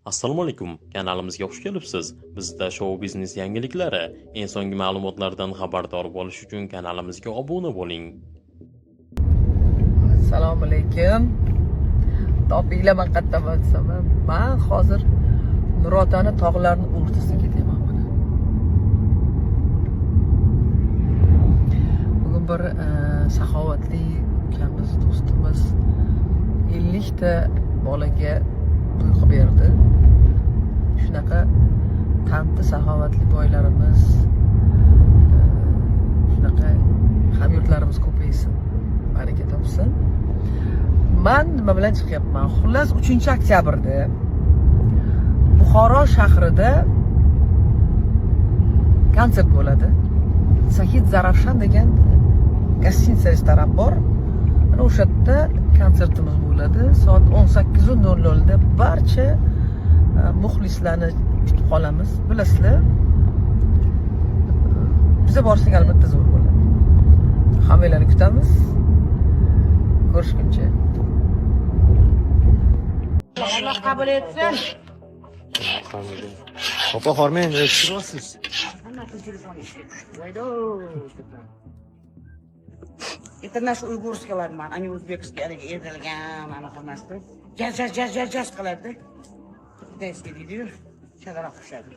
Assalomu alaykum. Kanalimizga xush kelibsiz. Bizda shou biznes yangiliklari, eng so'nggi ma'lumotlardan xabardor bo'lish uchun kanalimizga obuna bo'ling. Assalomu alaykum. Topinglar man qayerdan bo'lsam, men hozir Nurotani tog'larni o'rtasiga ketyapman mana. Bugun bir saxovatli ukamiz, do'stimiz 50 ta bolaga to'y qilib berdi. Shunaqa tanti saxovatli boylarimiz, shunaqa hamyurtlarimiz ko'paysin, baraka topsin. Men nima bilan chiqyapman? Xullas 3-oktyabrda Buxoro shahrida konsert bo'ladi. Sahid Zarafshan degan gostinitsa restoran bor. Mana o'sha yerda konsertimiz bo'ladi. Soat 18:00 da barcha muxlislarni kutib qolamiz. Bilasizlar, biza borsak albatta zo'r bo'ladi. Hammalarni kutamiz. Ko'rishguncha. Allah kabul etsin. Opa hormang, yetishtirasiz. Это наш уйгурскиlar man, они o'zbekistonga ezilgan, anaqa emasda. Jaz qiladi. Dayski deydi-yu, shadara qushadi.